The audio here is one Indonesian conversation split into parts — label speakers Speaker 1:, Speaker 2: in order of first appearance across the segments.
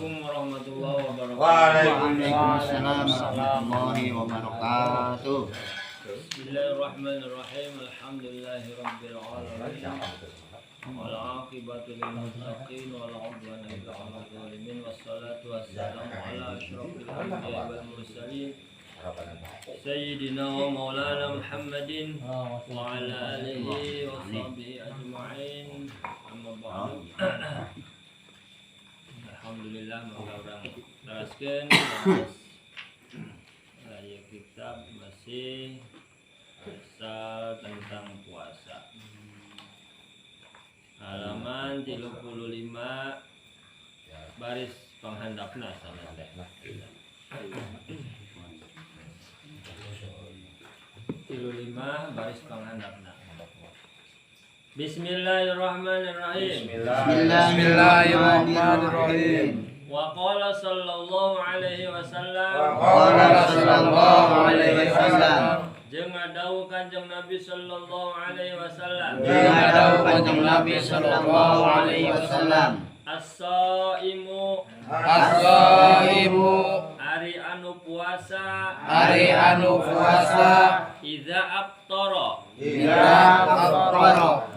Speaker 1: Assalamualaikum warahmatullahi wabarakatuh.
Speaker 2: Waalaikumsalam warahmatullahi wabarakatuh.
Speaker 1: Bismillahirrahmanirrahim. Alhamdulillahirabbil alamin. Wal aqibatu lil muttaqin wal 'udwana illa 'alal zalimin wassalatu wassalamu ala asyrofil anbiya'i wal mursalin Sayyidina wa maulana Muhammadin wa ala alihi wa sahbihi ajma'in. Amma ba'du. Alhamdulillah maka orang teraskeun aya kitab masih asal tentang puasa. Halaman 35 baris panghandapna sana teh. 35 baris panghandapna. Bismillahirrahmanirrahim.
Speaker 2: Bismillahirrahmanirrahim.
Speaker 1: Wa qala sallallahu alaihi wasallam. Jeung ngadawuh Kanjeng Nabi sallallahu alaihi wasallam. As-shaimu ari anu puasa idza aftara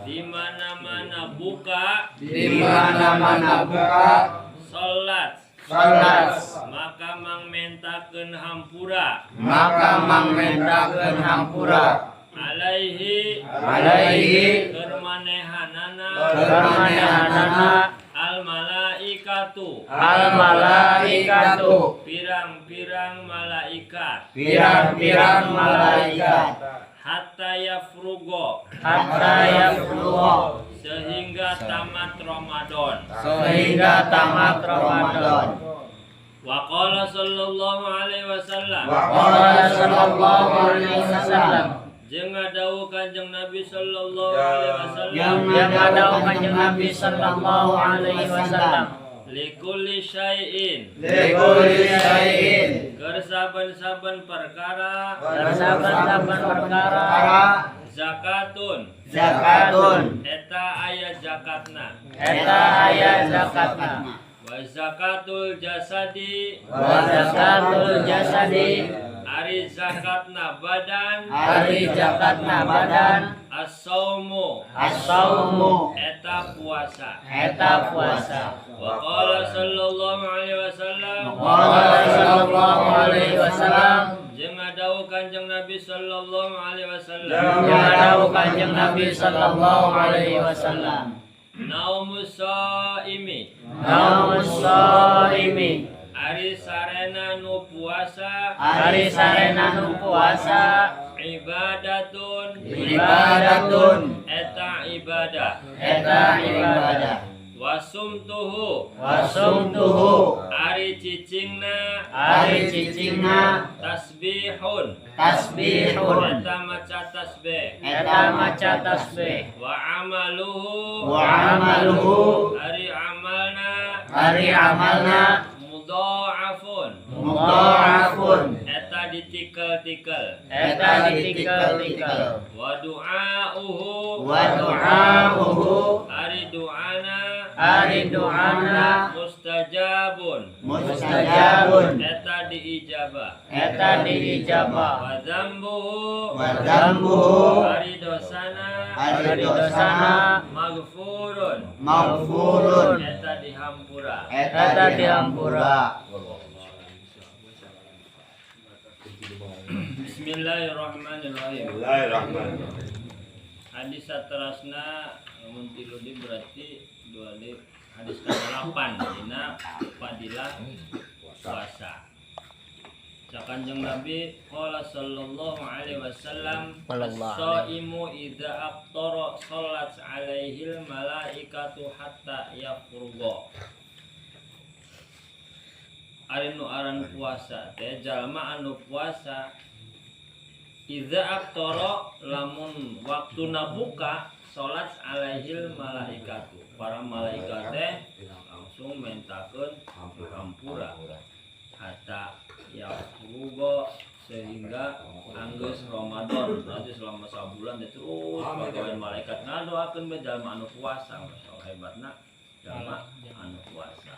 Speaker 1: di mana-mana buka salat maka mangmentakeun hampura alaihi keur manehanana al malaikatu pirang-pirang malaikat hatta yafrugo sehingga tamat Ramadan. Wa qala sallallahu alaihi wasallam jeung ngadawuh Kanjeng Nabi sallallahu alaihi wasallam likulli syai'in keur saben-saben perkara zakatun eta aya zakatna wa zakatul jasadi ari zakatna badan as-saumu eta puasa wa qala sallallahu alaihi wasallam jeung ngadawuh Kanjeng Nabi sallallahu alaihi wasallam naumus shaimi ari sarena nu puasa ibadatun eta ibadah wasumtuhu ari cicingna tasbihun eta maca tasbih wa amaluhu ari amalna mudha'afun eta ditikel wa du'auhu ari du'ana mustajabun eta diijabah wa dzambuhu ari dosana maghfurun eta dihampura. Bismillahirrahmanirrahim. Hadis saterasna mun tilu di berarti 2 di hadis ke-8 dina fadilah puasa. Kanjeng Nabi qala sallallahu alaihi wasallam as-shaimu idza aftara salat alaihil malaikatu hatta yafrugo. Ari nu aran puasa teh jalma anu puasa idza aftara lamun waktuna buka salat alaihil malaikatu para malaikat teh langsung mentakeun hampura hatta yafrugo sehingga anggeus Ramadan berarti selama sabulan dia terus pagawean malaikat ngadoakeun bae jalma anu puasa masyaallah hebatna jalma anu puasa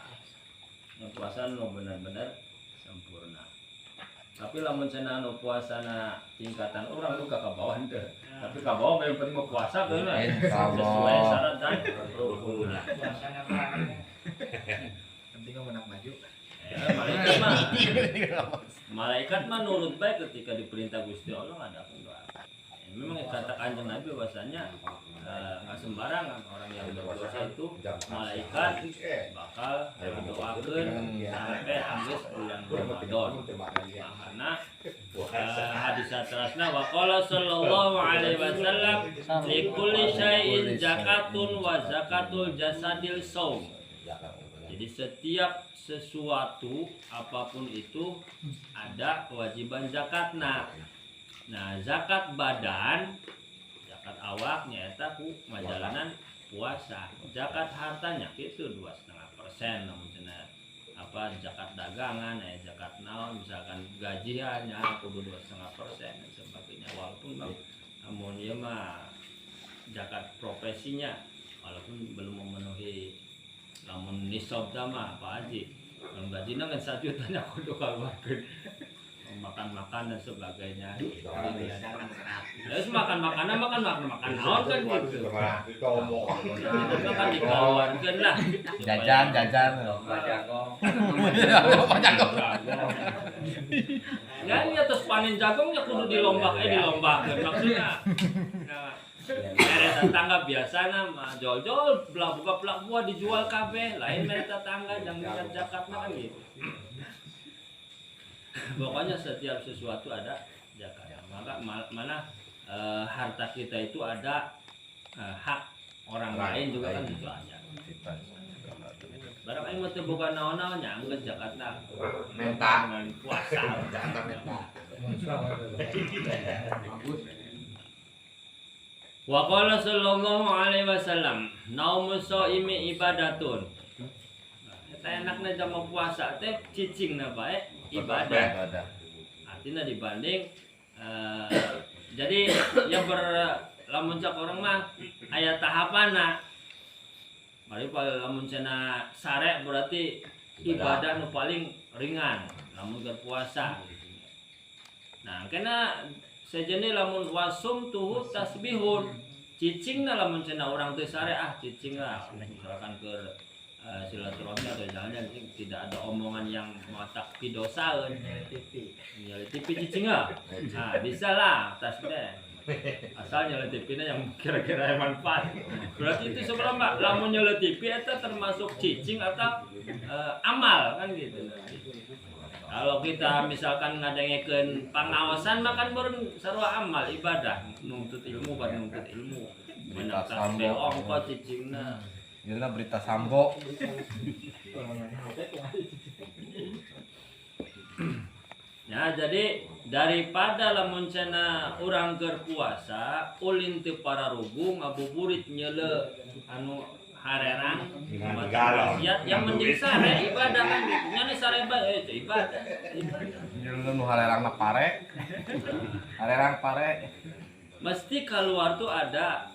Speaker 1: puasa nu benar-benar sempurna. Tapi lamun cenah nu puasana tingkatan orang nu kakabawan teh. Tapi kabawa yang penting mau puasa kan sesuai syarat dan rukun.
Speaker 3: Penting menang maju.
Speaker 1: Malaikat mah nurut baik ketika diperintah Gusti Allah ada doa. Memang kata Kanjeng Nabi bahwasanya nggak sembarangan orang yang berdosa itu malaikat bakal mendoakan sampai habis bulan Ramadan. Karena hadis atasnya waqala sallallahu alaihi wasallam likulli syai'in zakatun wa zakatul jasadil shaum. Jadi setiap sesuatu apapun itu ada kewajiban zakatna. Nah, zakat badan, zakat awaknya eta ku majalanan puasa. Zakat hartanya itu 2,5%, namun cenah apa zakat dagangan, zakat naon misalkan gajiannya kudu 2,5% dan sebagainya. Walaupun namun ieu mah zakat profesinya walaupun belum memenuhi lamun nisab mah Pak Haji. Lamun gajina kan 1 juta nya kudu kaluarkeun. Makan-makan dan sebagainya. Terus makan naon kan gitu. Makan dikeluarkeun lah.
Speaker 3: Jajan.
Speaker 1: Ya ini atas panen jagongnya kudu dilombakeun maksudnya. Nah, mere tetangga biasa mah jol-jol belah buah dijual kabeh, lain mere tetangga yang minat zakat mah kan gitu. Pokoknya setiap sesuatu ada zakat. Maka mana harta kita itu ada hak orang lain juga kan itu aja. Barang aing mah teu boga naon-naon nya anggeun zakatna.
Speaker 2: Menta
Speaker 1: Puasa.
Speaker 2: zakat menta.
Speaker 1: Wa qala sallallahu alaihi wasallam, naumus shaimi ibadatun. Eta enakna jam puasa teh cicingna bae ibadah. Artinya dibanding jadi yang lamun cak orang mah aya tahapana. Mari lamun cenah sare berarti ibadah nu paling ringan lamun berpuasa. Nah, kena sejenis lamun wasum tuh tasbihun. Cicingna lamun cenah urang teu sare cicing lah misalkan ke silaturahmi atau jangan tidak ada omongan yang matak pidosaeun nyali TV cicing nah bisa lah tasbih asal nyali TV-na yang kira-kira manfaat berarti itu sebenarnya lamun nyali TV itu termasuk cicing atau amal kan gitu. Kalau kita misalkan ngadengekeun pangaosan makan baru sarua amal ibadah nuntut ilmu menang tasbih ongko cicingna.
Speaker 3: Inilah berita Sambo.
Speaker 1: Ya jadi daripada lamun cenah urang keur puasa ulin teu pararugu ngabuburit nyeule anu harerang maksiat yang mending sare ibadah kan nya sare ibadah.
Speaker 3: Nyeule nu harerangna pare. Harerang pare.
Speaker 1: Mesti keluar tuh ada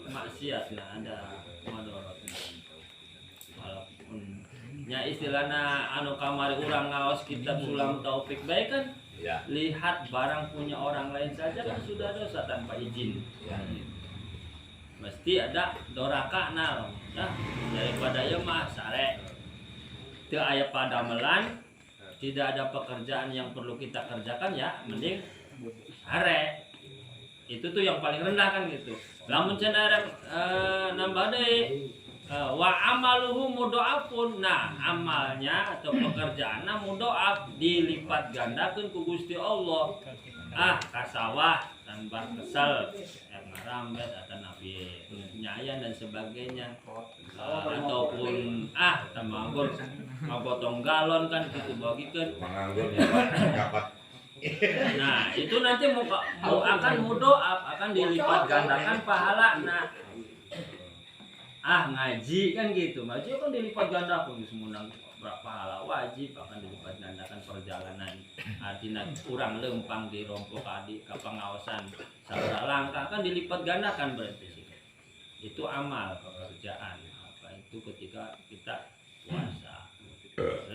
Speaker 1: maksiatna ada madorotna. Walaupun nya istilahna anu kamari urang ngaos kitab Sulam Taufik baik kan ya. Lihat barang punya orang lain saja kan sudah dosa tanpa izin ya. Mesti ada doraka nah daripada ieu mah sare teu aya padamelan tidak ada pekerjaan yang perlu kita kerjakan ya mending sare itu tuh yang paling rendah kan gitu. Lamun cenah nambah deui wa amaluhu mudha'afun. Nah, amalnya atau pekerjaanna mudha'af dilipat gandakeun ku Gusti Allah. Kasawah tambah kesel, ngarambet atau nabi nyayan dan sebagainya. Ataupun tambah ngagotong galon kan gitu bagikeun. Nah, itu nanti akan mudha'af, akan dilipat gandakan pahala. Nah, ngaji kan gitu, ngaji kan dilipat gandakan semunang pahala wajib akan dilipat gandakan perjalanan. Artinya kurang lempang di rompok adi ke pengawasan sabda langkah kan dilipat gandakan berarti sih. Itu amal pekerjaan apa itu ketika kita puasa.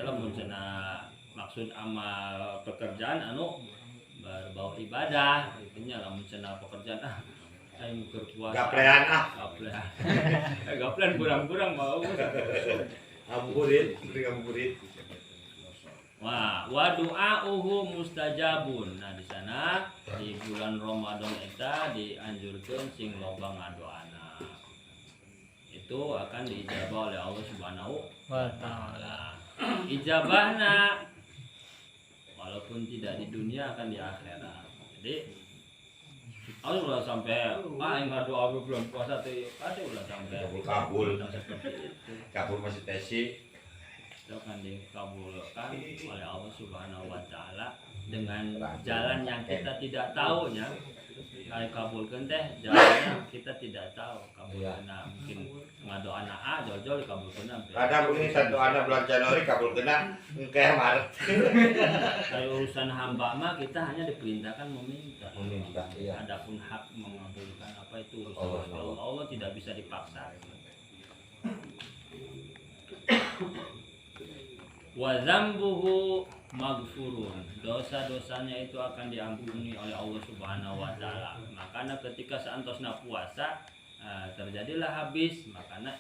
Speaker 1: Lamun cenah maksud amal pekerjaan anu berbau ibadah, intinya lamun cenah pekerjaan aing berpuasa.
Speaker 2: Gaplean
Speaker 1: Gaplean. Gaplean kurang-kurang mau.
Speaker 2: Ngabuburit, ngabuburit.
Speaker 1: Wah, wa du'auhu mustajabun. Nah, di sana di bulan Ramadan eta dianjurkeun sing loba ngadoana. Itu akan diijabah oleh Allah Subhanahu wa taala. Ijabahna walaupun tidak di dunia akan di akhirat. Jadi aku udah sampai yang ngadu bulan puasa tuh pasti udah sampai
Speaker 2: Kabul.
Speaker 1: seperti itu.
Speaker 2: Kabul masih tesi.
Speaker 1: Itu akan dikabulkan oleh Allah Subhanahu wa taala dengan jalan yang kita tidak tahu nya. Kayak kabulkan teh jalannya kita tidak tahu. Kabulkan mungkin ngado anak A jol-jol kabulkan.
Speaker 2: Kadang ini satu anak bulan Januari kabul kena kayak Maret.
Speaker 1: Kalau urusan hamba mah kita hanya diperintahkan meminta.
Speaker 3: Iya.
Speaker 1: Adapun hak mengabulkan apa itu urusan Allah. Allah tidak bisa dipaksa. Wa dzambuhu maghfurun. Dosa-dosanya itu akan diampuni oleh Allah Subhanahu wa taala. Makanya ketika saantosna puasa terjadilah habis, makanya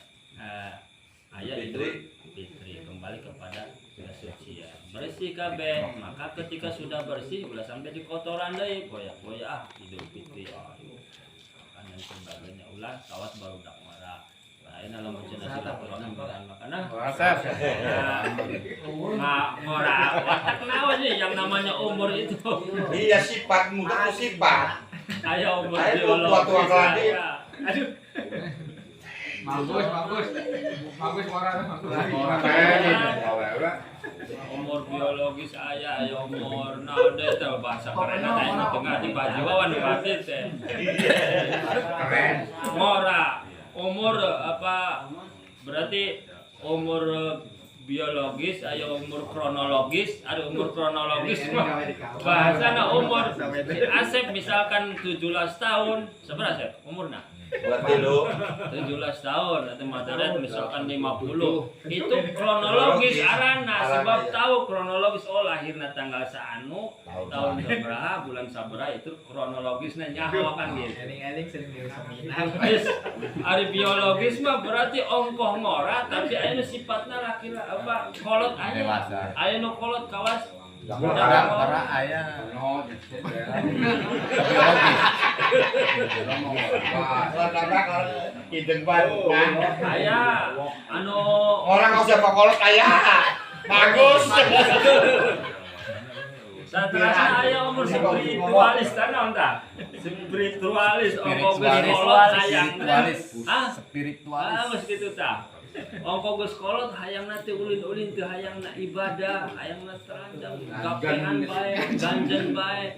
Speaker 1: ayat itu fitri kembali kepada kesucian. Bersih kabeh, maka ketika sudah bersih ulah sampai di kotoran deui, koyak-koyak Idul Fitri. Dan sebagainya ulah kawas baru dak marah. Lain alam cenah silaturahmi makana
Speaker 3: Asep.
Speaker 1: ngora watak naon sih yang namanya umur itu.
Speaker 2: Iya sifat muda itu sifat.
Speaker 1: Ayo umur
Speaker 2: Ayo,
Speaker 1: biologis.
Speaker 2: tua-tua keladi.
Speaker 1: Aduh.
Speaker 4: Bagus orang.
Speaker 1: Umur biologis aya umur naon deh teh bahasa keren aing tengah di baju wan berarti teh.
Speaker 2: Keren.
Speaker 1: Ngora umur apa berarti umur biologis aya umur kronologis ada umur kronologis bahasana umur si Asep misalkan 17 tahun seberapa Asep umurna
Speaker 2: Berarti lu
Speaker 1: 17 tahun atau Madret misalkan 50 itu kronologis arana sebab tahu kronologis lahirna tanggal saanu tahun sabaraha bulan sabaraha itu kronologisnya nyaho kan gitu.
Speaker 4: Eling-eling sering diusaminan.
Speaker 1: Wis ari biologis mah berarti ongkoh ngora tapi aya sifatna laki apa kolot aya.
Speaker 3: Dewasa.
Speaker 1: Aya nu kolot kawas
Speaker 3: Karena ayah
Speaker 2: Hidung baru.
Speaker 1: aya anu
Speaker 2: Orang kau siapa kolot ayah. Bagus.
Speaker 1: satrasna aya umur spiritualis tanah tah. Spiritualis ongkoh
Speaker 3: spiritualis.
Speaker 1: geus kitu tah. Ongko geus kolot hayangna teh ulin-ulin teu hayangna ibadah, hayangna teranjang, gapengan bae, ganjen bae.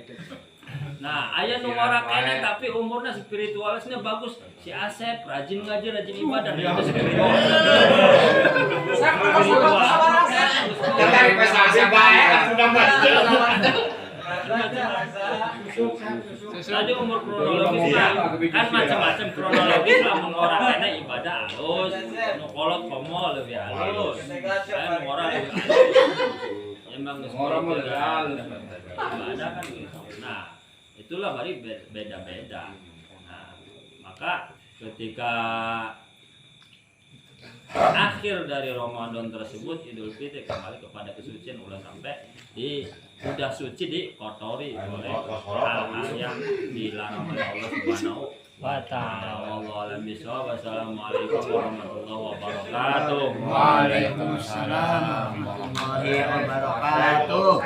Speaker 1: Nah, aya nu ngora kene tapi umurna spiritualisnya bagus. Si Asep rajin ngaji, rajin ibadah, dia spiritual.
Speaker 2: Kita investasi baik, sudah baca.
Speaker 1: Tadi umur kronologis kan macam-macam kronologis lah mengorang kene ibadah halus, nu kolot komo lebih halus. Saya mengorang lebih halus. Emang geus ngorang lebih halus. Ibadah kan gitu. Nah, itulah bari beda-beda. Nah, maka ketika akhir dari Ramadan tersebut Idul Fitri kembali kepada kesucian ulah sampai sudah suci dikotori oleh hal-hal yang dilarang oleh Allah Subhanahu wa taala. Wassalamualaikum warahmatullahi wabarakatuh.
Speaker 3: Waalaikumsalam warahmatullahi wabarakatuh.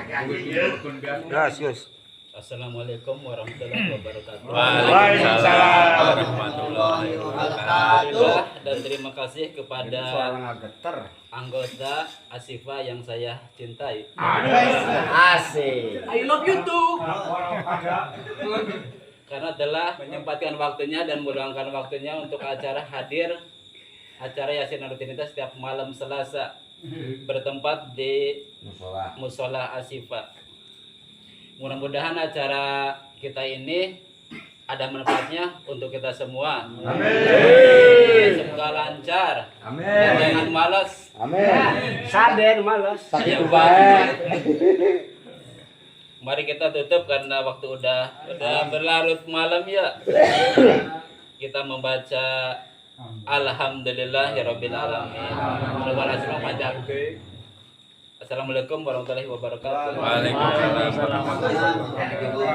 Speaker 1: Assalamualaikum warahmatullahi wabarakatuh.
Speaker 2: Waalaikumsalam
Speaker 3: warahmatullahi wabarakatuh.
Speaker 5: Dan terima kasih kepada anggota Asifa yang saya cintai.
Speaker 3: Asik.
Speaker 4: I love you too.
Speaker 5: Karena telah menyempatkan waktunya dan meluangkan waktunya untuk acara Yasin Rutinitas setiap malam Selasa bertempat di Musola Asifa. Mudah-mudahan acara kita ini ada manfaatnya untuk kita semua.
Speaker 2: Amin.
Speaker 5: Semoga lancar.
Speaker 3: Amin.
Speaker 5: Dan jangan malas
Speaker 2: Amin.
Speaker 3: Saden malas.
Speaker 2: Sakit baik.
Speaker 5: Mari kita tutup karena waktu udah berlarut malam ya. Kita membaca Alhamdulillahirabbil alamin. Mudah-mudahan panjang. Assalamualaikum warahmatullahi wabarakatuh.
Speaker 3: Waalaikumsalam warahmatullahi wabarakatuh.